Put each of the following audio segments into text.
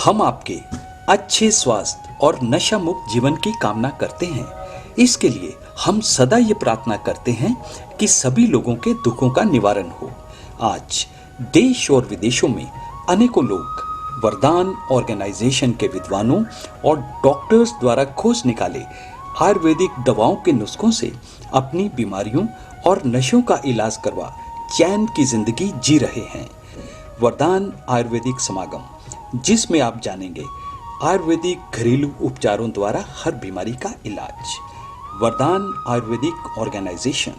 हम आपके अच्छे स्वास्थ्य और नशा मुक्त जीवन की कामना करते हैं। इसके लिए हम सदा ये प्रार्थना करते हैं कि सभी लोगों के दुखों का निवारण हो। आज देश और विदेशों में अनेकों लोग वरदान ऑर्गेनाइजेशन के विद्वानों और डॉक्टर्स द्वारा खोज निकाले आयुर्वेदिक दवाओं के नुस्खों से अपनी बीमारियों और नशों का इलाज करवा चैन की जिंदगी जी रहे हैं। वरदान आयुर्वेदिक समागम, जिसमें आप जानेंगे आयुर्वेदिक घरेलू उपचारों द्वारा हर बीमारी का इलाज। वरदान आयुर्वेदिक ऑर्गेनाइजेशन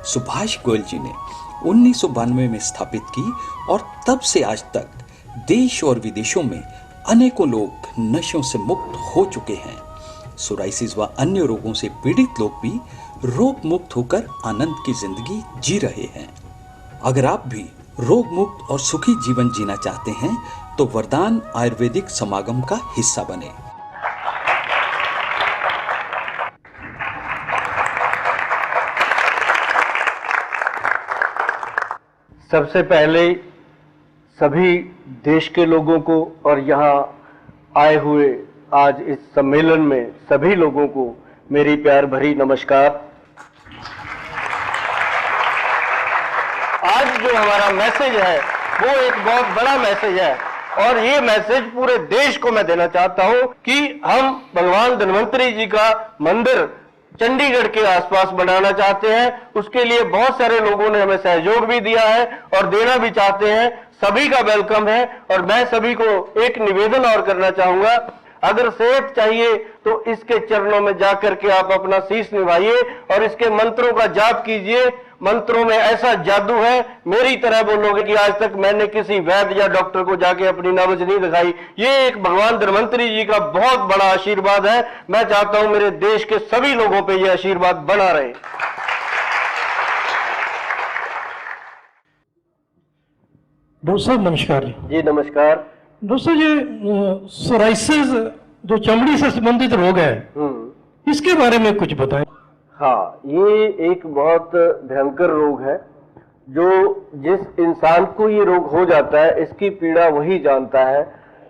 सुभाष गोयल जी ने 1992 में स्थापित की और तब से आज तक देश और विदेशों में अनेकों लोग नशों से मुक्त हो चुके हैं। सोराइसिस व अन्य रोगों से पीड़ित लोग भी रोग मुक्त होकर आनंद की जिंदगी जी रहे हैं। अगर आप भी रोग मुक्त और सुखी जीवन जीना चाहते हैं तो वरदान आयुर्वेदिक समागम का हिस्सा बने। सबसे पहले सभी देश के लोगों को और यहाँ आए हुए आज इस सम्मेलन में सभी लोगों को मेरी प्यार भरी नमस्कार। आज जो हमारा मैसेज है वो एक बहुत बड़ा मैसेज है और ये मैसेज पूरे देश को मैं देना चाहता हूँ कि हम भगवान धन्वंतरी जी का मंदिर चंडीगढ़ के आसपास बनाना चाहते हैं। उसके लिए बहुत सारे लोगों ने हमें सहयोग भी दिया है और देना भी चाहते हैं। सभी का वेलकम है और मैं सभी को एक निवेदन और करना चाहूंगा, अगर सेहत चाहिए तो इसके चरणों में जाकर के आप अपना शीश निभाइए और इसके मंत्रों का जाप कीजिए। मंत्रों में ऐसा जादू है, मेरी तरह बोलोगे कि आज तक मैंने किसी वैद्य या डॉक्टर को जाके अपनी नब्ज नहीं दिखाई। ये एक भगवान धन्वंतरी जी का बहुत बड़ा आशीर्वाद है। मैं चाहता हूं मेरे देश के सभी लोगों पे ये आशीर्वाद बना रहे। डॉक्टर साहब नमस्कार जी नमस्कार। दोस्तों, ये सोराइसिस जो चमड़ी से संबंधित रोग है, इसके बारे में कुछ बताएं। हाँ, ये एक बहुत भयंकर रोग है जो जिस इंसान को ये रोग हो जाता है इसकी पीड़ा वही जानता है,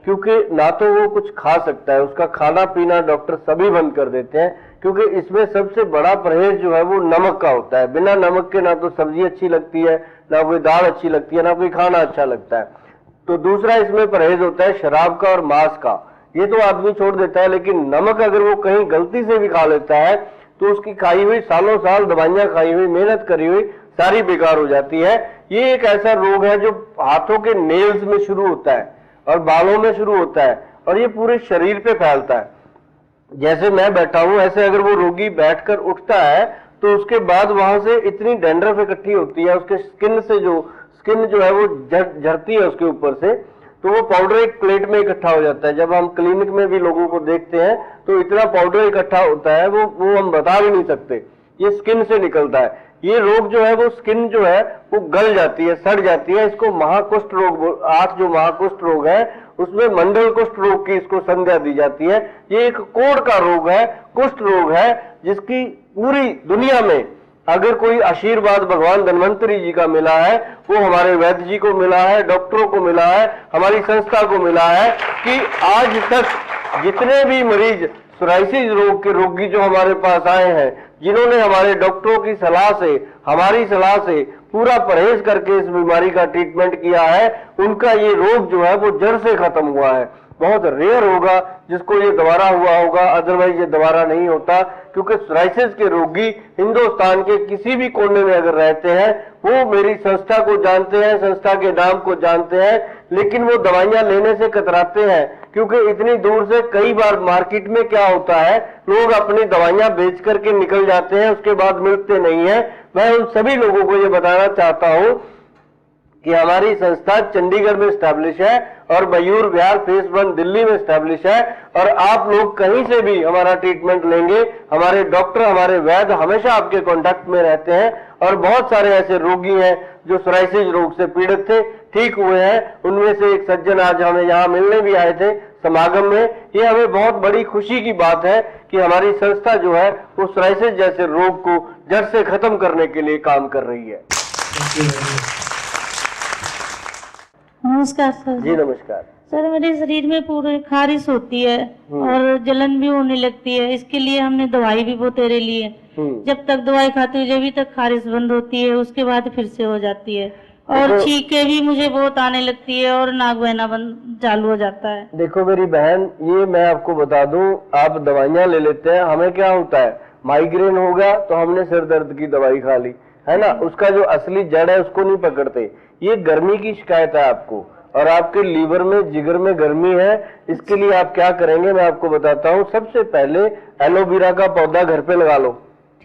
क्योंकि ना तो वो कुछ खा सकता है, उसका खाना पीना डॉक्टर सभी बंद कर देते हैं, क्योंकि इसमें सबसे बड़ा परहेज जो है वो नमक का होता है। बिना नमक के ना तो सब्जी अच्छी लगती है, ना कोई दाल अच्छी लगती है, ना कोई खाना अच्छा लगता है। तो दूसरा इसमें परहेज होता है शराब का और मांस का। ये तो आदमी छोड़ देता है, लेकिन नमक अगर वो कहीं गलती से भी खा लेता है तो उसकी खाई हुई सालों साल दवाइयां खाई हुई मेहनत करी हुई सारी बेकार हो जाती है। ये एक ऐसा रोग है जो हाथों के नेल्स में शुरू होता है और बालों में शुरू होता है और ये पूरे शरीर पे फैलता है। जैसे मैं बैठा हूं ऐसे अगर वो रोगी बैठकर उठता है तो उसके बाद वहां से इतनी डैंड्रफ इकट्ठी होती है, उसके स्किन जो है वो झड़ती है उसके ऊपर से, तो वो पाउडर एक प्लेट में इकट्ठा हो जाता है। जब हम क्लिनिक में भी लोगों को देखते हैं तो इतना पाउडर इकट्ठा होता है वो हम बता भी नहीं सकते, ये स्किन से निकलता है। ये रोग जो है वो स्किन जो है वो गल जाती है, सड़ जाती है। इसको महाकुष्ठ रोग, आज जो महाकुष्ठ रोग है उसमें मंडल कुष्ठ रोग की इसको संज्ञा दी जाती है। ये एक कोढ़ का रोग है, कुष्ठ रोग है, जिसकी पूरी दुनिया में अगर कोई आशीर्वाद भगवान धन्वंतरी जी का मिला है वो हमारे वैद्य जी को मिला है, डॉक्टरों को मिला है, हमारी संस्था को मिला है कि आज तक जितने भी मरीज सोराइसिस रोग के रोगी जो हमारे पास आए हैं, जिन्होंने हमारे डॉक्टरों की सलाह से, हमारी सलाह से पूरा परहेज करके इस बीमारी का ट्रीटमेंट किया है, उनका ये रोग जो है वो जड़ से खत्म हुआ है। बहुत रेयर होगा जिसको ये दोबारा हुआ होगा, अदरवाइज ये दोबारा नहीं होता, क्योंकि सोराइसिस के रोगी हिंदुस्तान के किसी भी कोने में अगर रहते हैं वो मेरी संस्था को जानते हैं, संस्था के नाम को जानते हैं, लेकिन वो दवाइयां लेने से कतराते हैं, क्योंकि इतनी दूर से कई बार मार्केट में क्या होता है, लोग अपनी दवाइयां बेच करके निकल जाते हैं, उसके बाद मिलते नहीं है। मैं उन सभी लोगों को ये बताना चाहता हूं कि हमारी संस्था चंडीगढ़ में स्टैब्लिश है और मयूर विहार फेज 1 दिल्ली में स्टैब्लिश है, और आप लोग कहीं से भी हमारा ट्रीटमेंट लेंगे, हमारे डॉक्टर, हमारे वैद्य हमेशा आपके कांटेक्ट में रहते हैं। और बहुत सारे ऐसे रोगी हैं जो सोराइसिस रोग से पीड़ित थे, ठीक हुए हैं। उनमें से एक सज्जन आज हमें यहाँ मिलने भी आए थे समागम में। ये हमें बहुत बड़ी खुशी की बात है कि हमारी संस्था जो है वो सोराइसिस जैसे रोग को जड़ से खत्म करने के लिए काम कर रही है। नमस्कार सर। जी नमस्कार। सर मेरे शरीर में पूरे खारिश होती है और जलन भी होने लगती है। इसके लिए हमने दवाई भी बतेरे ली है। जब तक दवाई खाती हूँ जब तक खारिश बंद होती है, उसके बाद फिर से हो जाती है। और छींके भी मुझे बहुत आने लगती है और नाक बहना बंद चालू हो जाता है। देखो मेरी बहन, ये मैं आपको बता दूं, आप दवाइयां ले लेते हैं, हमें क्या होता है, माइग्रेन हो गया तो हमने सिर दर्द की दवाई खा ली, है ना, उसका जो असली जड़ है उसको नहीं पकड़ते। ये गर्मी की शिकायत है आपको, और आपके लीवर में, जिगर में गर्मी है। इसके लिए आप क्या करेंगे मैं आपको बताता हूँ। सबसे पहले एलोवेरा का पौधा घर पे लगा लो,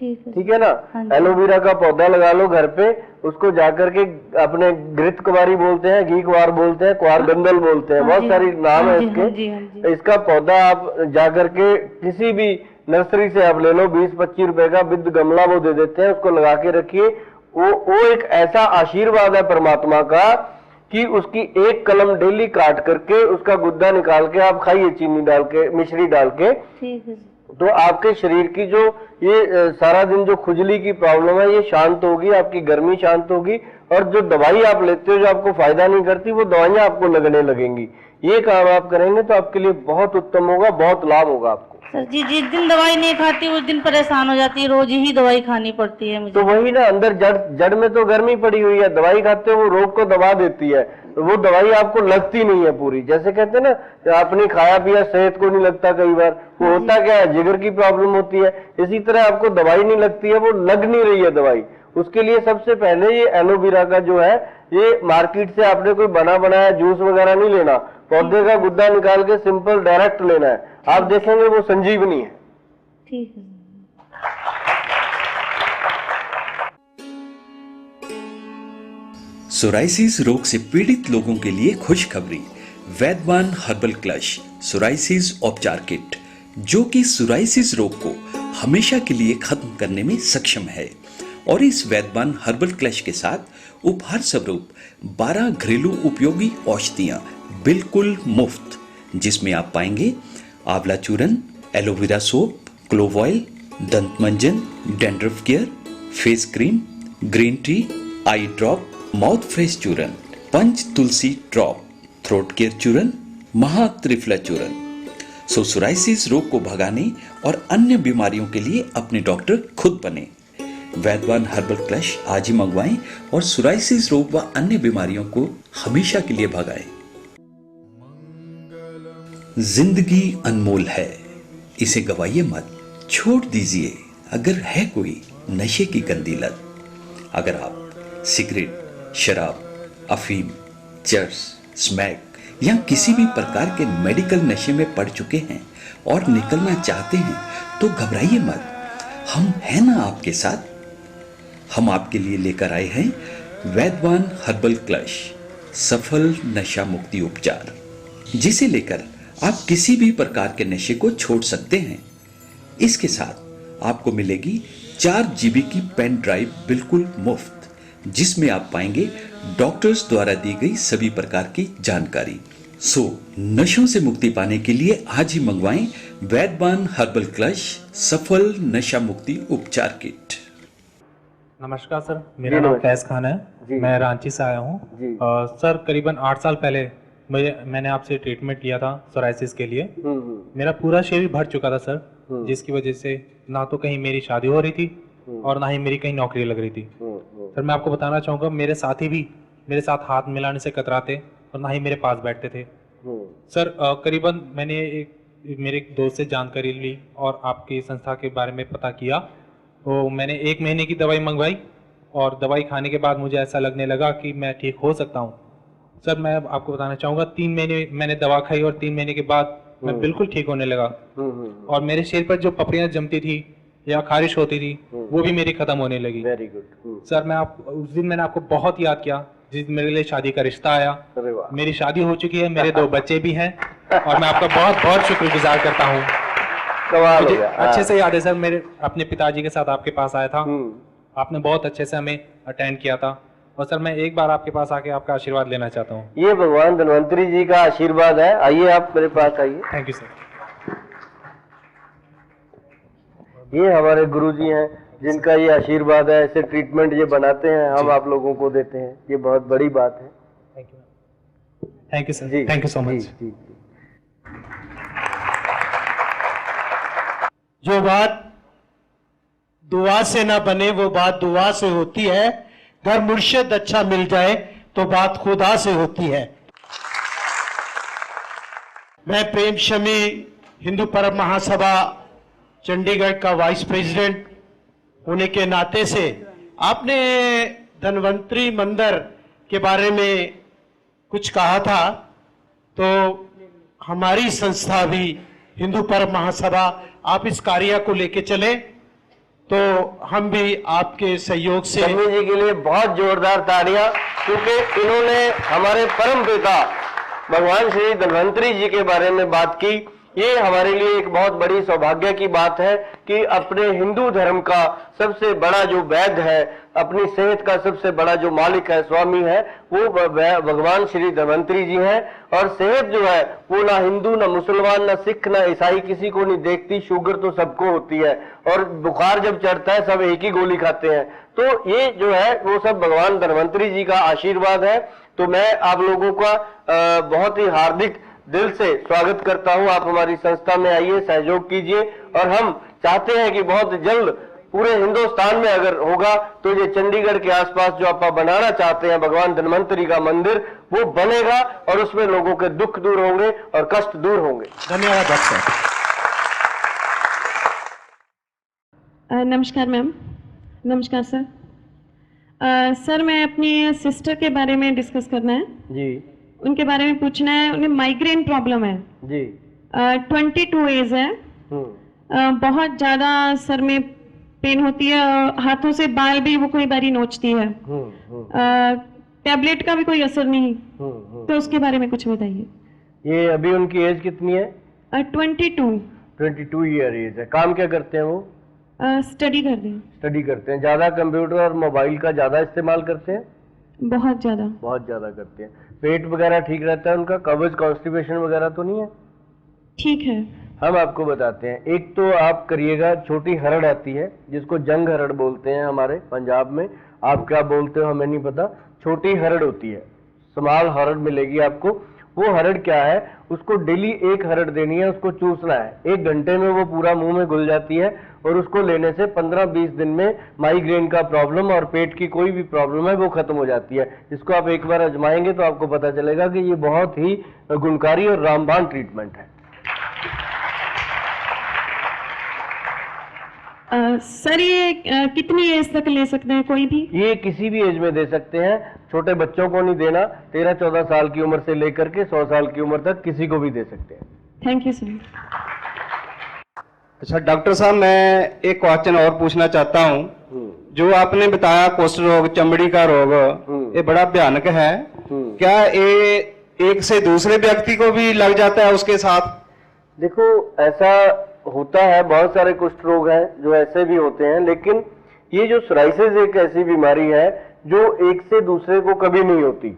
ठीक है ना। एलोवेरा का पौधा लगा लो घर पे, उसको जाकर के अपने घृत कुवारी बोलते हैं, घी कुवार बोलते हैं, कुवार गंदल बोलते हैं, बहुत सारी नाम है इसके। इसका पौधा आप जाकर के किसी भी नर्सरी से आप ले लो, 20-25 रुपए का विद गमला वो दे देते हैं, उसको लगा के रखिए। वो एक ऐसा आशीर्वाद है परमात्मा का कि उसकी एक कलम डेली काट करके उसका गुद्दा निकाल के आप खाइए, चीनी डाल के, मिश्री डाल के। तो आपके शरीर की जो ये सारा दिन जो खुजली की प्रॉब्लम है ये शांत होगी, आपकी गर्मी शांत होगी, और जो दवाई आप लेते हो जो आपको फायदा नहीं करती वो दवाइयां आपको लगने लगेंगी। ये काम आप करेंगे तो आपके लिए बहुत उत्तम होगा, बहुत लाभ होगा आपको। सर जी, जिस दिन दवाई नहीं खाती उस दिन परेशान हो जाती है, रोज ही दवाई खानी पड़ती है मुझे। तो वही ना, अंदर जड़ में तो गर्मी पड़ी हुई है, दवाई खाते हो वो रोग को दबा देती है, तो वो दवाई आपको लगती नहीं है पूरी। जैसे कहते हैं ना, आपने खाया पिया सेहत को नहीं लगता, कई बार वो होता क्या है, जिगर की प्रॉब्लम होती है। इसी तरह आपको दवाई नहीं लगती है, वो लग नहीं रही है दवाई। उसके लिए सबसे पहले ये एलोवेरा का जो है, ये मार्केट से आपने कोई बना बनाया जूस वगैरह नहीं लेना, पौधे का गुद्दा निकाल के सिंपल डायरेक्ट लेना है, आप देखेंगे वो संजीवनी है। ठीक है। सोराइसिस रोग से पीड़ित लोगों के लिए खुशखबरी, वैद्यवान हर्बल क्लश सोराइसिस उपचार किट, जो कि सोराइसिस रोग को हमेशा के लिए खत्म करने में सक्षम है। और इस वैद्यवान हर्बल क्लश के साथ उपहार स्वरूप 12 घरेलू उपयोगी औषधियां बिल्कुल मुफ्त, जिसमें आप पाएंगे आंवला चूरन, एलोवेरा सोप, क्लोव ऑयल, दंत मंजन, dandruff care, face cream, green tea, eye drop, mouth fresh चूरन, पंच तुलसी ड्रॉप, थ्रोट केयर चूरन, महा त्रिफला चूरन। सोराइसिस रोग को भगाने और अन्य बीमारियों के लिए अपने डॉक्टर खुद बने। वैद्यवान हर्बल क्लश आज ही मंगवाएं और सोराइसिस रोग व अन्य बीमारियों को हमेशा के लिए भगाएं। जिंदगी अनमोल है, इसे गवाइए मत, छोड़ दीजिए अगर है कोई नशे की गंदी लत। अगर आप सिगरेट, शराब, अफीम, चर्स, स्मैक या किसी भी प्रकार के मेडिकल नशे में पड़ चुके हैं और निकलना चाहते हैं तो घबराइए मत, हम हैं ना आपके साथ। हम आपके लिए लेकर आए हैं वैद्यवान हर्बल क्लश सफल नशा मुक्ति उपचार, जिसे लेकर आप किसी भी प्रकार के नशे को छोड़ सकते हैं। इसके साथ आपको मिलेगी 4 GB की पेन ड्राइव बिल्कुल मुफ्त, जिसमें आप पाएंगे डॉक्टर्स द्वारा दी गई सभी प्रकार की जानकारी। नशों से मुक्ति पाने के लिए आज ही मंगवाएं वैद्यवान हर्बल क्लश सफल नशा मुक्ति उपचार किट। नमस्कार सर, मेरा नाम फैज खान है, मैं रांची से आया हूँ। सर करीबन 8 साल पहले मैंने आपसे ट्रीटमेंट लिया था सोराइसिस के लिए। मेरा पूरा शरीर भर चुका था सर, जिसकी वजह से ना तो कहीं मेरी शादी हो रही थी और ना ही मेरी कहीं नौकरी लग रही थी। सर मैं आपको बताना चाहूँगा, मेरे साथी भी मेरे साथ हाथ मिलाने से कतराते और ना ही मेरे पास बैठते थे। सर करीबन मैंने मेरे एक दोस्त से जानकारी ली और आपकी संस्था के बारे में पता किया, तो मैंने 1 महीने की दवाई मंगवाई और दवाई खाने के बाद मुझे ऐसा लगने लगा कि मैं ठीक हो सकता हूँ। सर मैं आपको बताना चाहूँगा, 3 महीने मैंने दवा खाई और 3 महीने के बाद मैं बिल्कुल ठीक होने लगा और मेरे शरीर पर जो पपड़ियाँ जमती थी या खारिश होती थी वो भी मेरी खत्म होने लगी। Very good. सर मैं उस दिन मैंने आपको बहुत याद किया जिस दिन मेरे लिए शादी का रिश्ता आया। मेरी शादी हो चुकी है, मेरे 2 बच्चे भी हैं और मैं आपका बहुत बहुत शुक्रगुजार करता हूँ। मुझे अच्छे से याद है सर, मेरे अपने पिताजी के साथ आपके पास आया था, आपने बहुत अच्छे से हमें अटेंड किया था और सर मैं एक बार आपके पास आके आपका आशीर्वाद लेना चाहता हूँ। ये भगवान धन्वंतरी जी का आशीर्वाद है। आइए आप मेरे पास आइए। Thank you sir. ये हमारे गुरुजी हैं जिनका ये आशीर्वाद है, ऐसे ट्रीटमेंट ये बनाते हैं, हम आप लोगों को देते हैं, ये बहुत बड़ी बात है। Thank you. Thank you sir, जी, थैंक यू सो मच। जी, जी। जो बात दुआ से ना बने वो बात दुआ से होती है, घर मुर्शिद अच्छा मिल जाए तो बात खुदा से होती है। मैं प्रेम शमी हिंदू परम महासभा चंडीगढ़ का वाइस प्रेसिडेंट होने के नाते से आपने धन्वंतरी मंदिर के बारे में कुछ कहा था, तो हमारी संस्था भी हिंदू परम महासभा आप इस कार्य को लेके चले तो हम भी आपके सहयोग से। शमी जी के लिए बहुत जोरदार तालियां, क्योंकि इन्होंने हमारे परम पिता भगवान श्री धन्वंतरी जी के बारे में बात की। ये हमारे लिए एक बहुत बड़ी सौभाग्य की बात है कि अपने हिंदू धर्म का सबसे बड़ा जो वैद्य है, अपनी सेहत का सबसे बड़ा जो मालिक है, स्वामी है, वो भगवान श्री धन्वंतरी जी हैं। और सेहत जो है वो ना हिंदू, ना मुसलमान, ना सिख, ना ईसाई किसी को नहीं देखती। शुगर तो सबको होती है और बुखार जब चढ़ता है सब एक ही गोली खाते हैं। तो ये जो है वो सब भगवान धन्वंतरी जी का आशीर्वाद है। तो मैं आप लोगों का बहुत ही हार्दिक दिल से स्वागत करता हूं। आप हमारी संस्था में आइए, सहयोग कीजिए। और हम चाहते हैं कि बहुत जल्द पूरे हिंदुस्तान में अगर होगा तो ये चंडीगढ़ के आसपास जो आप बनाना चाहते हैं भगवान धन्वंतरी का मंदिर, वो बनेगा और उसमें लोगों के दुख दूर होंगे और कष्ट दूर होंगे। धन्यवाद डॉक्टर। नमस्कार मैम। नमस्कार सर। सर मैं अपनी सिस्टर के बारे में डिस्कस करना है जी। उनके बारे में पूछना है। उन्हें माइग्रेन प्रॉब्लम है जी। 22 एज है। बहुत ज़्यादा सर में पेन होती है और हाथों से बाल भी वो कई बारी नोचती है। टैबलेट का भी कोई असर नहीं। तो उसके बारे में कुछ बताइए। ये अभी उनकी एज कितनी है? 22 ईयर एज है। काम क्या करते हैं वो? स्टडी करते हैं। स्टडी करते हैं। ज्यादा कंप्यूटर और मोबाइल का ज्यादा इस्तेमाल करते हैं? बहुत ज्यादा करते हैं। पेट वगैरह ठीक रहता है उनका? कब्ज, कॉन्स्टिपेशन वगैरह तो नहीं है? ठीक है। हम आपको बताते हैं। एक तो आप करिएगा, छोटी हरड़ आती है जिसको जंग हरड़ बोलते हैं हमारे पंजाब में। आप क्या बोलते हो हमें नहीं पता। छोटी हरड़ होती है, स्मॉल हरड़ मिलेगी आपको। वो हरड़ क्या है, उसको डेली एक हरड़ देनी है, उसको चूसना है। 1 घंटे में वो पूरा मुंह में घुल जाती है और उसको लेने से 15-20 दिन में माइग्रेन का प्रॉब्लम और पेट की कोई भी प्रॉब्लम है वो खत्म हो जाती है। इसको आप एक बार आजमाएंगे तो आपको पता चलेगा कि ये बहुत ही गुणकारी और रामबाण ट्रीटमेंट है। सर ये कितनी एज तक ले सकते हैं कोई भी? ये किसी भी एज में दे सकते हैं। छोटे बच्चों को नहीं देना। 13-14 साल की उम्र से लेकर के 100 साल की उम्र तक किसी को भी दे सकते हैं। Thank you sir. अच्छा डॉक्टर साहब, मैं एक क्वेश्चन और पूछना चाहता हूँ। जो आपने बताया कुष्ठ रोग, चमड़ी का रोग, ये बड़ा भयानक है। क्या ये एक से दूसरे व्यक्ति को भी लग जाता है उसके साथ? देखो ऐसा होता है, बहुत सारे कुष्ठ रोग हैं जो ऐसे भी होते हैं, लेकिन ये जो सोराइसिस एक ऐसी बीमारी है जो एक से दूसरे को कभी नहीं होती।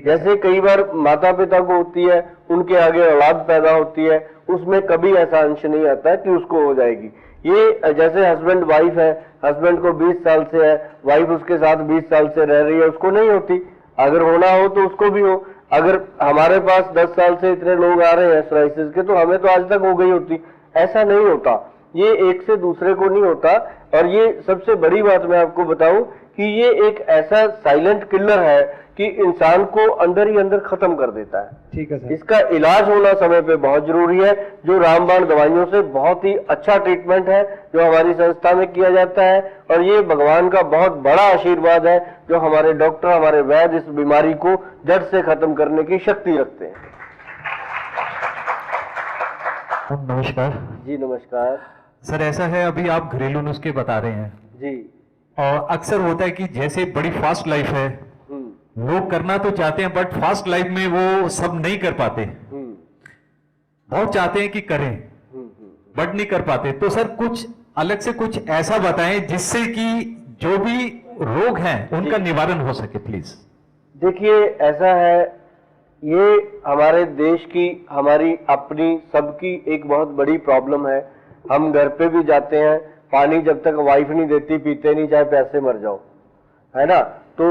जैसे कई बार माता पिता को होती है, उनके आगे औलाद पैदा होती है, उसमें कभी ऐसा अंश नहीं आता कि उसको हो जाएगी। ये जैसे हस्बैंड वाइफ है, हस्बैंड को 20 साल से है, वाइफ उसके साथ 20 साल से रह रही है, उसको नहीं होती। अगर होना हो तो उसको भी हो। अगर हमारे पास 10 साल से इतने लोग आ रहे हैं सोराइसिस के, तो हमें तो आज तक हो गई होती। ऐसा नहीं होता, ये एक से दूसरे को नहीं होता। और ये सबसे बड़ी बात मैं आपको बताऊं कि ये एक ऐसा साइलेंट किलर है कि इंसान को अंदर ही अंदर खत्म कर देता है। ठीक है सर। इसका इलाज होना समय पे बहुत जरूरी है, जो रामबाण दवाइयों से बहुत ही अच्छा ट्रीटमेंट है जो हमारी संस्था में किया जाता है। और ये भगवान का बहुत बड़ा आशीर्वाद है जो हमारे डॉक्टर, हमारे वैद्य इस बीमारी को जड़ से खत्म करने की शक्ति रखते हैं। नमस्कार जी। नमस्कार सर। ऐसा है, अभी आप घरेलू नुस्खे बता रहे हैं जी, और अक्सर होता है कि जैसे बड़ी फास्ट लाइफ है, लोग करना तो चाहते हैं बट फास्ट लाइफ में वो सब नहीं कर पाते। बहुत चाहते हैं कि करें बट नहीं कर पाते। तो सर कुछ अलग से कुछ ऐसा बताएं जिससे कि जो भी रोग हैं उनका निवारण हो सके प्लीज। देखिए ऐसा है, ये हमारे देश की, हमारी अपनी सबकी एक बहुत बड़ी प्रॉब्लम है। हम घर पे भी जाते हैं, पानी जब तक वाइफ नहीं देती पीते नहीं, चाहे प्यासे मर जाओ, है ना। तो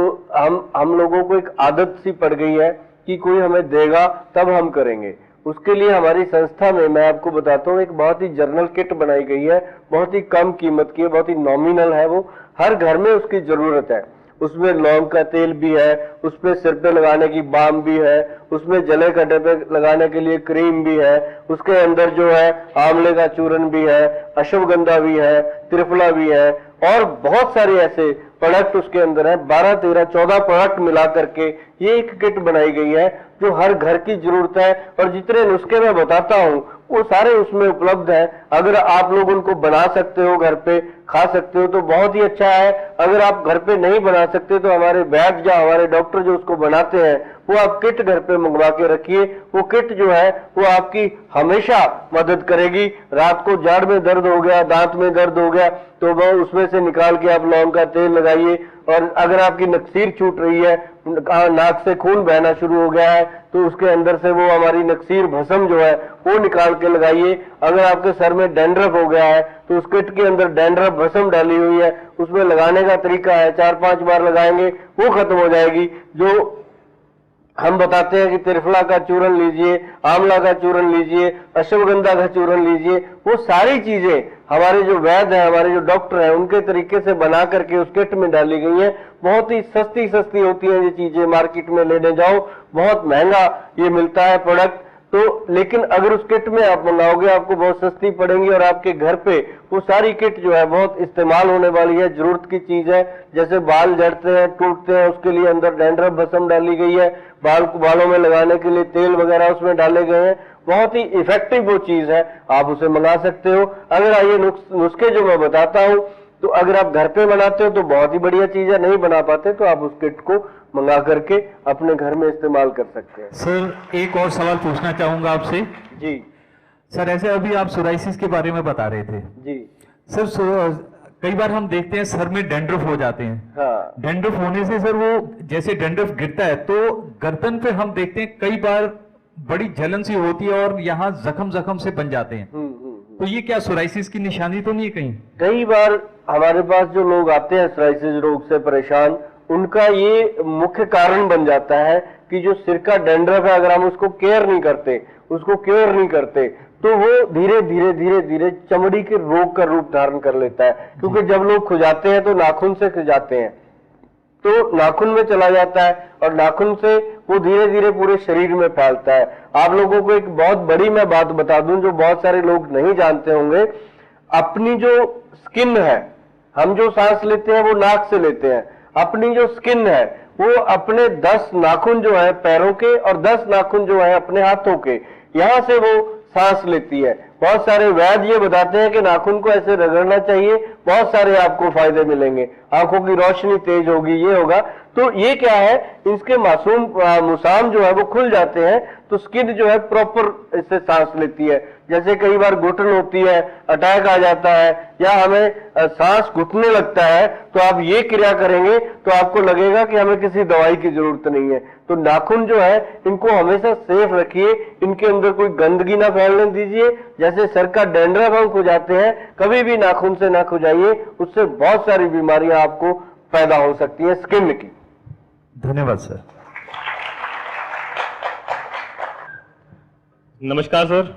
हम लोगों को एक आदत सी पड़ गई है कि कि कोई हमें देगा तब हम करेंगे। उसके लिए हमारी संस्था में मैं आपको बताता हूँ एक बहुत ही जर्नल किट बनाई गई है, बहुत ही कम कीमत की है, बहुत ही नॉमिनल है, वो हर घर में उसकी जरूरत है। उसमें लौंग का तेल भी है, उसमें सिर पे लगाने की बाम भी है, उसमें जले कटे पे लगाने के लिए क्रीम भी है, उसके अंदर जो है आंवले का चूर्ण भी है, अश्वगंधा भी है, त्रिफला भी है और बहुत सारे ऐसे प्रोडक्ट उसके अंदर है। 12, 13, 14 प्रोडक्ट मिला करके ये एक किट बनाई गई है जो हर घर की जरूरत है। और जितने नुस्खे मैं बताता हूँ वो सारे उसमें उपलब्ध हैं। अगर आप लोग उनको बना सकते हो, घर पे खा सकते हो तो बहुत ही अच्छा है। अगर आप घर पे नहीं बना सकते तो हमारे वैद्य या हमारे डॉक्टर जो उसको बनाते हैं वो आप किट घर पे मंगवा के रखिए। वो किट जो है वो आपकी हमेशा मदद करेगी। रात को जाड़ में दर्द हो गया, दांत में दर्द हो गया तो वो उसमें से निकाल के आप लौंग का तेल लगाइए। और अगर आपकी नक्सीर छूट रही है, नाक से खून बहना शुरू हो गया है तो उसके अंदर से वो हमारी नक्सीर भस्म जो है वो निकाल के लगाइए। अगर आपके सर में डैंड्रफ हो गया है तो उस किट के अंदर डैंड्रफ भस्म डाली हुई है, उसमें लगाने का तरीका है, 4-5 बार लगाएंगे वो खत्म हो जाएगी। जो हम बताते हैं कि त्रिफला का चूर्ण लीजिए, आंवला का चूर्ण लीजिए, अश्वगंधा का चूर्ण लीजिए, वो सारी चीजें हमारे जो वैद्य हैं, हमारे जो डॉक्टर हैं उनके तरीके से बना करके उस किट में डाली गई हैं। बहुत ही सस्ती सस्ती होती हैं ये चीजें, मार्केट में लेने जाओ बहुत महंगा ये मिलता है प्रोडक्ट तो, लेकिन अगर उस किट में आप मंगाओगे आपको बहुत सस्ती पड़ेंगी और आपके घर पे वो सारी किट जो है बहुत इस्तेमाल होने वाली है, जरूरत की चीज है। जैसे बाल झड़ते हैं, टूटते हैं, उसके लिए अंदर डैंड्रफ भस्म डाली गई है, बालों में लगाने के लिए तेल वगैरह उसमें डाले गए हैं। बहुत ही इफेक्टिव वो चीज है, आप उसे मंगा सकते हो। अगर ये नुस्खे जो मैं बताता हूँ तो अगर आप घर पे बनाते हो तो बहुत ही बढ़िया चीज है, नहीं बना पाते तो आप उस किट को मंगा करके अपने घर में इस्तेमाल कर सकते हैं। सर एक और सवाल पूछना चाहूंगा आपसे। जी सर ऐसे अभी आप सोराइसिस के बारे में बता रहे थे जी सर, कई बार हम देखते हैं सर में डैंड्रफ हो जाते हैं। हाँ डैंड्रफ होने से सर वो जैसे डैंड्रफ गिरता है तो गर्दन पे हम देखते हैं कई बार बड़ी जलन सी होती है और यहाँ जख्म से बन जाते हैं। तो ये क्या सोराइसिस की निशानी तो नहीं है कहीं? कई बार हमारे पास जो लोग आते हैं सोराइसिस रोग से परेशान, उनका ये मुख्य कारण बन जाता है कि जो सिर का डैंड्रफ है अगर हम उसको केयर नहीं करते, उसको क्योर नहीं करते तो वो धीरे धीरे धीरे धीरे चमड़ी के रोग का रूप धारण कर लेता है। क्योंकि जब लोग खुजाते हैं तो नाखून से खुजाते हैं तो नाखून में चला जाता है और नाखून से वो धीरे धीरे पूरे शरीर में फैलता है। आप लोगों को एक बहुत बड़ी मैं बात बता दूं जो बहुत सारे लोग नहीं जानते होंगे, अपनी जो स्किन है, हम जो सांस लेते हैं वो नाक से लेते हैं, अपनी जो स्किन है वो अपने 10 नाखून जो है पैरों के और 10 नाखून जो है अपने हाथों के, यहां से वो सांस लेती है। बहुत सारे वैद्य ये बताते हैं कि नाखून को ऐसे रगड़ना चाहिए, बहुत सारे आपको फायदे मिलेंगे, आंखों की रोशनी तेज होगी, ये होगा। तो ये क्या है, इसके मासूम मुसाम जो है वो खुल जाते हैं तो स्किन जो है प्रॉपर इससे सांस लेती है। जैसे कई बार घुटन होती है, अटैक आ जाता है या हमें सांस घुटने लगता है तो आप ये क्रिया करेंगे तो आपको लगेगा कि हमें किसी दवाई की जरूरत नहीं है। तो नाखून जो है इनको हमेशा सेफ रखिए, इनके अंदर कोई गंदगी ना फैलने दीजिए। जैसे सर का डैंड्रफ हम खुजाते हैं, कभी भी नाखून से ना खुजाइए, उससे बहुत सारी बीमारियां आपको पैदा हो सकती हैं स्किन की। धन्यवाद सर। नमस्कार सर।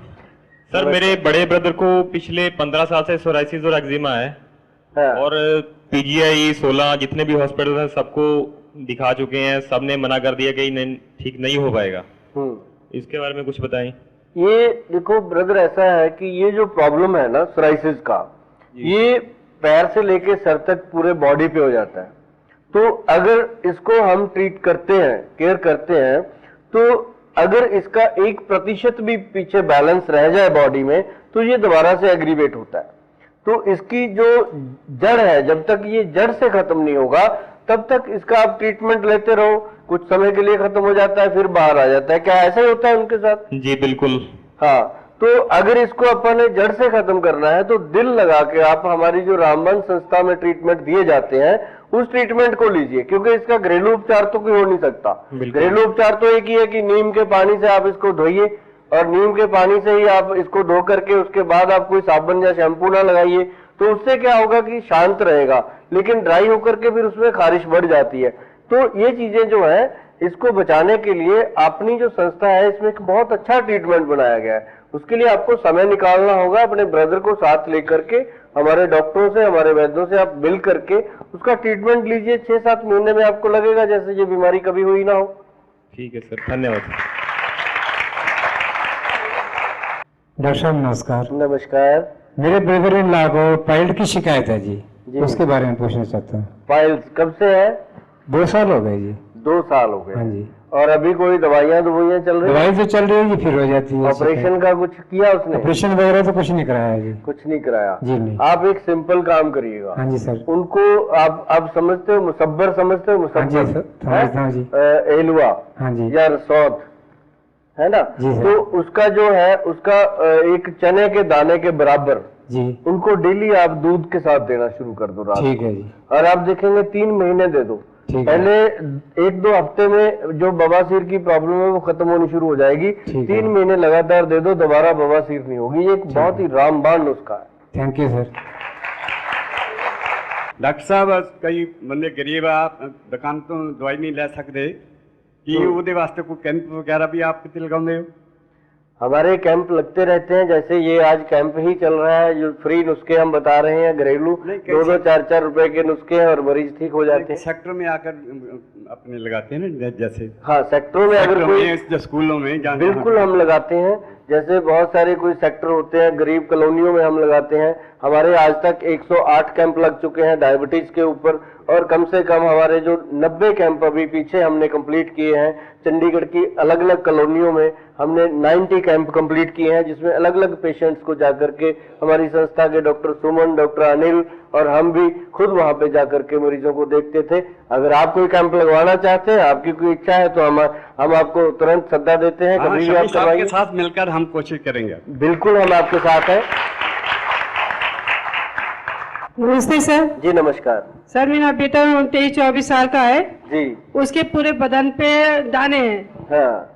सर मेरे बड़े ब्रदर को पिछले 15 साल से सोराइसिस और एक्जिमा है। हाँ। और पीजीआई 16 जितने भी हॉस्पिटल हैं सबको दिखा चुके हैं, सबने मना कर दिया कि ठीक नहीं हो पाएगा। इसके बारे में कुछ बताएं। ये देखो ब्रदर, ऐसा है कि ये जो प्रॉब्लम है ना सोराइसिस का, ये पैर से लेके सर तक पूरे बॉडी पे हो जाता है। तो अगर इसको हम ट्रीट करते हैं, केयर करते हैं, तो अगर इसका 1% भी पीछे बैलेंस रह जाए बॉडी में तो ये दोबारा से एग्रीवेट होता है। तो इसकी जो जड़ है, जब तक ये जड़ से खत्म नहीं होगा तब तक इसका आप ट्रीटमेंट लेते रहो, कुछ समय के लिए खत्म हो जाता है फिर बाहर आ जाता है। क्या ऐसा ही होता है उनके साथ? जी बिल्कुल। हाँ, तो अगर इसको अपन ने जड़ से खत्म करना है तो दिल लगा के आप हमारी जो रामबन संस्था में ट्रीटमेंट दिए जाते हैं उस ट्रीटमेंट को लीजिए, क्योंकि इसका घरेलू उपचार तो कोई हो नहीं सकता। घरेलू उपचार तो एक ही है कि नीम के पानी से आप इसको धोइए और नीम के पानी से ही आप इसको धो करके उसके बाद आप कोई साबुन या शैम्पू ना लगाइए, तो उससे क्या होगा कि शांत रहेगा। लेकिन ड्राई होकर के फिर उसमें खारिश बढ़ जाती है। तो ये चीजें जो है इसको बचाने के लिए अपनी जो संस्था है इसमें एक बहुत अच्छा ट्रीटमेंट बनाया गया है। उसके लिए आपको समय निकालना होगा, अपने ब्रदर को साथ लेकर के हमारे डॉक्टरों से, हमारे वैद्यों से आप मिल करके उसका ट्रीटमेंट लीजिए। 6-7 महीने में आपको लगेगा जैसे ये बीमारी कभी हुई ना हो। ठीक है सर, धन्यवाद। डॉक्टर साहब नमस्कार। नमस्कार। मेरे ब्रदर इन लॉ को पाइल्स की शिकायत है जी, उसके बारे में पूछना चाहता हूँ। पाइल्स कब से है? 2 साल हो गए जी। 2 साल हो गए? हाँ जी। और अभी कोई दवाइयाँ चल रही है? दवाई तो चल रही है जी, फिर हो जाती है। ऑपरेशन का कुछ किया उसने? ऑपरेशन वगैरह तो कुछ नहीं कराया जी। कुछ नहीं कराया जी नहीं। आप एक सिंपल काम करिएगा। हाँ जी सर। उनको आप समझते हो मुसब्बर, समझते हो हाँ जी मुसब्बर? समझता हूँ जी। एलुआ हाँ जी या रसौद है ना, तो उसका जो है उसका एक चने के दाने के बराबर जी उनको डेली आप दूध के साथ देना शुरू कर दो रात। ठीक है जी। और आप देखेंगे 3 महीने दे दो। पहले 1-2 हफ्ते में जो बवासीर की प्रॉब्लम है वो खत्म होनी शुरू हो जाएगी। 3 महीने लगातार दे दो, दोबारा बवासीर नहीं होगी। ये एक बहुत ही रामबाण नुस्खा है। Thank you sir. डॉक्टर साहब कई बंदे गरीब आ दुकान तो दवाई नहीं ले सकते कि ਉਹਦੇ वास्ते कोई कैंप वगैरह भी आप कितने लगाते हो? हमारे कैंप लगते रहते हैं, जैसे ये आज कैंप ही चल रहा है। जो फ्री नुस्खे हम बता रहे हैं घरेलू, 2-2, 4-4 रुपए के नुस्खे हैं और मरीज ठीक हो जाते हैं। सेक्टर में आकर अपने लगाते हैं ना, जैसे हाँ सेक्टरों में अगर कोई स्कूलों में बिल्कुल हम लगाते हैं। जैसे बहुत सारे कोई सेक्टर होते हैं, गरीब कॉलोनियों में हम लगाते हैं। हमारे आज तक 108 कैंप लग चुके हैं डायबिटीज के ऊपर, और कम से कम हमारे जो 90 कैंप अभी पीछे हमने कंप्लीट किए हैं। चंडीगढ़ की अलग अलग कॉलोनियों में हमने 90 कैंप कंप्लीट किए हैं, जिसमें अलग अलग पेशेंट्स को जाकर के हमारी संस्था के डॉक्टर सुमन, डॉक्टर अनिल और हम भी खुद वहां पे जाकर के मरीजों को देखते थे। अगर आप कोई कैंप लगवाना चाहते हैं, आपकी कोई इच्छा है, तो हम आपको तुरंत सद्दा देते हैं। कभी भी आप के साथ मिलकर हम कोशिश करेंगे। बिल्कुल हम आपके साथ हैं। नमस्ते सर। जी नमस्कार सर, मेरा बेटा 23-24 साल का है जी। उसके पूरे बदन पे दाने हैं। हाँ।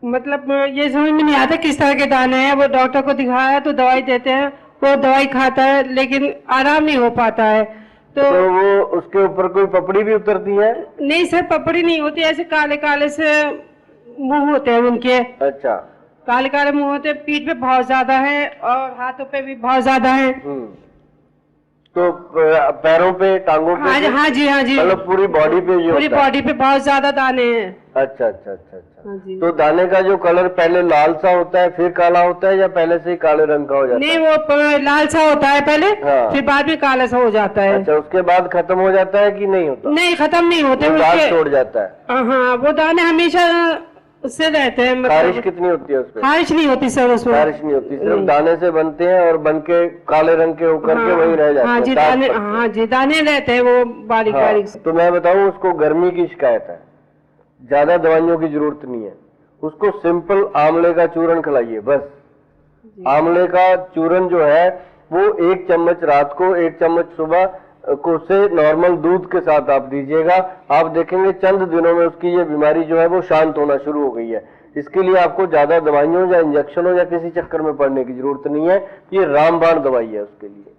मतलब ये समझ में नहीं आता किस तरह के दाने हैं। वो डॉक्टर को दिखाया तो दवाई देते हैं, वो दवाई खाता है लेकिन आराम नहीं हो पाता है। तो वो उसके ऊपर कोई पपड़ी भी उतरती है? नहीं सर, पपड़ी नहीं होती, ऐसे काले काले से मुंह होते हैं उनके। अच्छा। काले काले मुंह होते हैं, पीठ पे बहुत ज्यादा है और हाथों पे भी बहुत ज्यादा है। तो पैरों पे, टांगों पे? हाँ जी हाँ जी, मतलब पूरी बॉडी पे? पूरी बॉडी पे बहुत ज्यादा दाने हैं। अच्छा अच्छा अच्छा अच्छा। तो दाने का जो कलर पहले लाल सा होता है फिर काला होता है, या पहले से ही काले रंग का हो जाता है? नहीं, वो लाल सा होता है पहले। हाँ। फिर बाद में काला सा हो जाता है। अच्छा, उसके बाद खत्म हो जाता है कि नहीं होता? नहीं, खत्म नहीं होते, दाग छोड़ जाता है। हाँ, वो दाने हमेशा उससे रहते हैं। खारिश कितनी होती है उसमें? खारिश नहीं होती सर उसमें। खारिश नहीं होती, सिर्फ दाने से बनते हैं और बन के काले रंग के होकर के वही रह जाते हैं। हाँ जी, दाने, हाँ जी, दाने रहते हैं वो बारीक बारीक। तो मैं बताऊं, उसको गर्मी की शिकायत है, ज्यादा दवाइयों की जरूरत नहीं है। उसको सिंपल आंवले का चूरन खिलाइए बस। आंवले का चूरन जो है वो 1 चम्मच रात को, 1 चम्मच सुबह को से नॉर्मल दूध के साथ आप दीजिएगा। आप देखेंगे चंद दिनों में उसकी ये बीमारी जो है वो शांत होना शुरू हो गई है। इसके लिए आपको ज्यादा दवाइयों या इंजेक्शनों या किसी चक्कर में पड़ने की जरूरत नहीं है। ये रामबाण दवाई है उसके लिए।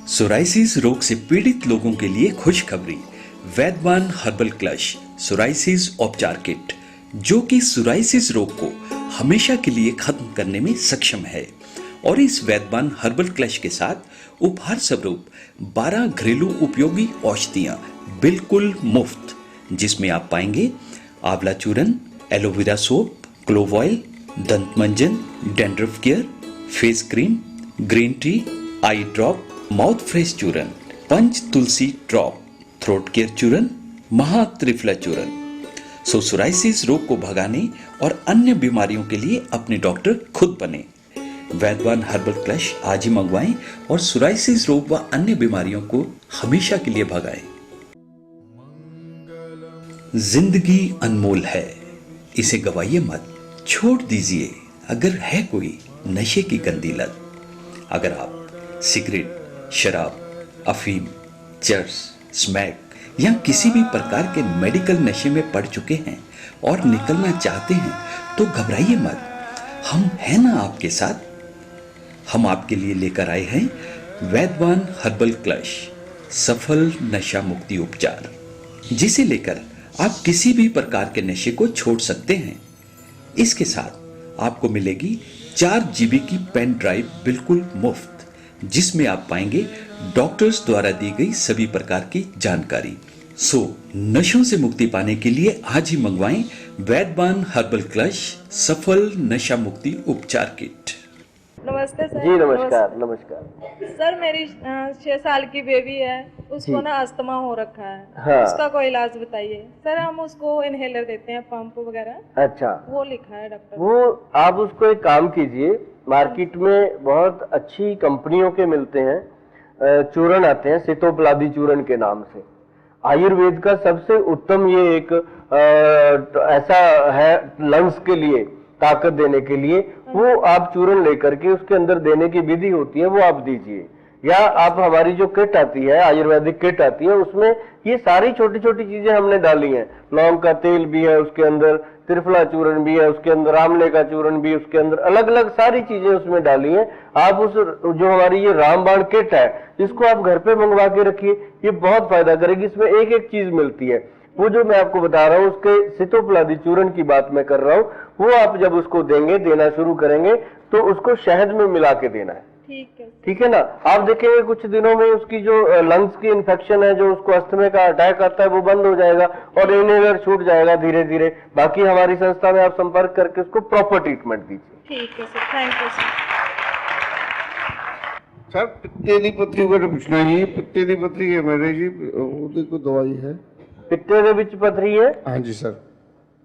सोराइसिस रोग से पीड़ित लोगों के लिए खुशखबरी, वैद्यवान हर्बल क्लश सोराइसिस उपचार किट, जो कि सोराइसिस रोग को हमेशा के लिए खत्म करने में सक्षम है। और इस वैद्यवान हर्बल क्लश के साथ उपहार स्वरूप 12 घरेलू उपयोगी औषधियां बिल्कुल मुफ्त, जिसमें आप पाएंगे आंवला चूरन, एलोवेरा सोप, क्लोव ऑयल, दंत मंजन, dandruff care, face cream, green tea, eye drop, mouth fresh चूरन, पंच तुलसी ड्रॉप, थ्रोट केयर चूरन, महात्रिफला चूरन। सोराइसिस रोग को भगाने और अन्य बीमारियों के लिए अपने डॉक्टर खुद बने। वैद्यवान हर्बल क्लश आज ही मंगवाएं और सोराइसिस रोग व अन्य बीमारियों को हमेशा के लिए भगाएं। जिंदगी अनमोल है, इसे गवाइए मत, छोड़ दीजिए अगर है कोई नशे की गंदी लत। अगर आप सिगरेट, शराब, अफीम, चर्स, स्मैक या किसी भी प्रकार के मेडिकल नशे में पड़ चुके हैं और निकलना चाहते हैं तो घबराइए मत, हम हैं ना आपके साथ। हम आपके लिए लेकर आए हैं वैद्यवान हर्बल क्लश, सफल नशा मुक्ति उपचार, जिसे लेकर आप किसी भी प्रकार के नशे को छोड़ सकते हैं। इसके साथ आपको मिलेगी 4 GB की पेन ड्राइव बिल्कुल मुफ्त, जिसमें आप पाएंगे डॉक्टर्स द्वारा दी गई सभी प्रकार की जानकारी। सो नशों से मुक्ति पाने के लिए आज ही मंगवाएं वैद्यवान हर्बल क्लश सफल नशा मुक्ति उपचार किट। नमस्ते सर। जी नमस्कार। नमस्कार सर, मेरी 6 साल की बेबी है, उसको ना अस्थमा हो रखा है। हाँ। उसका कोई इलाज बताइए सर। हम उसको इनहेलर देते हैं, पंप वगैरह। अच्छा, वो लिखा है डॉक्टर। वो आप उसको एक काम कीजिए, मार्केट में बहुत अच्छी कंपनियों के मिलते हैं चूर्ण आते हैं, सितोप्लादी चूर्ण के नाम से। आयुर्वेद का सबसे उत्तम ये एक ऐसा है लंग्स के लिए, ताकत देने के लिए, वो आप चूर्ण लेकर के उसके अंदर देने की विधि होती है, वो आप दीजिए। या आप हमारी जो किट आती है, आयुर्वेदिक किट आती है, उसमें ये सारी छोटी छोटी चीजें हमने डाली हैं। लौंग का तेल भी है उसके अंदर, त्रिफला चूर्ण भी है उसके अंदर, आंवले का चूर्ण भी उसके अंदर, अलग अलग सारी चीजें उसमें डाली हैं। आप उस जो हमारी ये रामबाण किट है, इसको आप घर पे मंगवा के रखिए, ये बहुत फायदा करेगी। इसमें एक एक चीज मिलती है। वो जो मैं आपको बता रहा हूँ, उसके सितोप्लादी चूर्ण की बात मैं कर रहा हूँ, वो आप जब उसको देंगे, देना शुरू करेंगे, तो उसको शहद में मिला के देना है। ठीक है ना। आप देखेंगे कुछ दिनों में उसकी जो लंग्स की इन्फेक्शन है, जो उसको अस्थमे का अटैक आता है, वो बंद हो जाएगा और इनहेलर छूट जाएगा धीरे धीरे। बाकी हमारी संस्था में आप संपर्क करके उसको प्रॉपर ट्रीटमेंट दीजिए। ठीक है sir, thank you sir. Sir पित्ते दी पत्थरी को पूछना जी, पित्ते दी पत्थरी है मेरे जी, ਉਹਦੀ कोई दवाई है? पित्ते ਦੇ ਵਿੱਚ पथरी है? हाँ जी सर।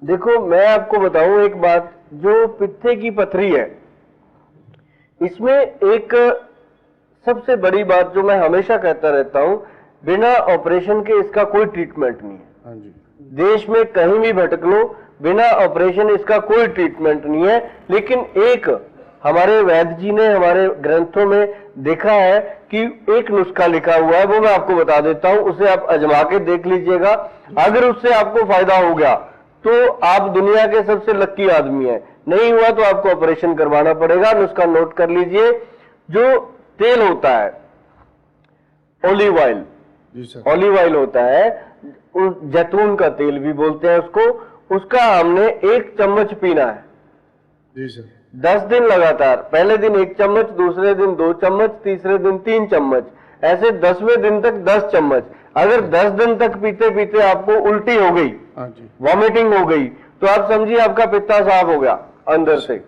देखो मैं आपको बताऊं एक बात, जो पित्ते की पथरी है, इसमें एक सबसे बड़ी बात जो मैं हमेशा कहता रहता हूं, बिना ऑपरेशन के इसका कोई ट्रीटमेंट नहीं है। हाँ जी। देश में कहीं भी भटक लो, बिना ऑपरेशन इसका कोई ट्रीटमेंट नहीं है। लेकिन एक हमारे वैद्य जी ने हमारे ग्रंथों में देखा है कि एक नुस्खा लिखा हुआ है, वो मैं आपको बता देता हूं, उसे आप आजमा के देख लीजिएगा। अगर उससे आपको फायदा हो गया तो आप दुनिया के सबसे लक्की आदमी हैं। नहीं हुआ तो आपको ऑपरेशन करवाना पड़ेगा। नुस्खा नोट कर लीजिए। जो तेल होता है ऑलिव ऑयल, ऑलिव ऑयल होता है, जैतून का तेल भी बोलते हैं उसको, उसका हमने 1 चम्मच पीना है जी सर। 10 दिन लगातार। पहले दिन 1 चम्मच, दूसरे दिन 2 चम्मच, तीसरे दिन 3 चम्मच, ऐसे 10वें दिन तक 10 चम्मच। अगर 10 दिन तक पीते पीते आपको उल्टी हो गई, वॉमिटिंग हो गई, तो आप समझिए आपका पित्ता साफ हो गया अंदर से।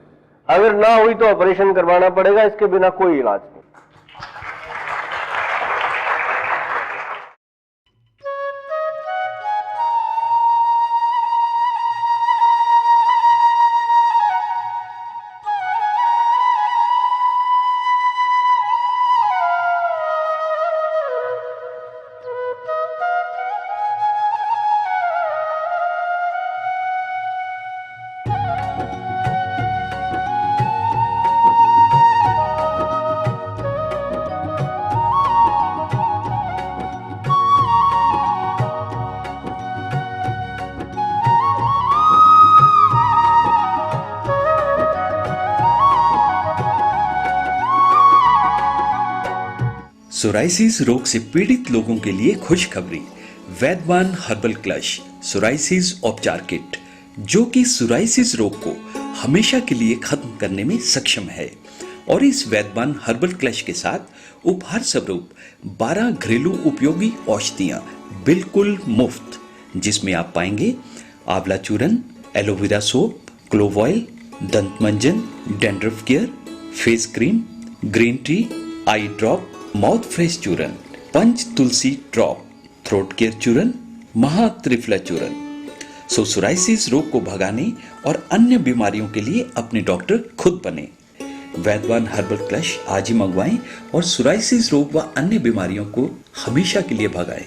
अगर ना हुई तो ऑपरेशन करवाना पड़ेगा, इसके बिना कोई इलाज नहीं। सोराइसिस रोग से पीड़ित लोगों के लिए खुशखबरी, वैद्यवान हर्बल क्लश सोराइसिस उपचार किट, जो कि सोराइसिस रोग को हमेशा के लिए खत्म करने में सक्षम है। और इस वैद्यवान हर्बल क्लश के साथ उपहार स्वरूप 12 घरेलू उपयोगी औषधियां बिल्कुल मुफ्त, जिसमें आप पाएंगे आंवला चूर्ण, एलोवेरा सोप, क्लोव ऑयल, दंत मंजन, dandruff care, face cream, green tea, eye drop, mouth fresh चूर्ण, पंच तुलसी ड्रॉप, थ्रोट केयर चूर्ण, महा त्रिफला चूर्ण। सोराइसिस रोग को भगाने और अन्य बीमारियों के लिए अपने डॉक्टर खुद बने। वैद्यवान हर्बल क्लश आज ही मंगवाएं और सोराइसिस रोग व अन्य बीमारियों को हमेशा के लिए भगाएं।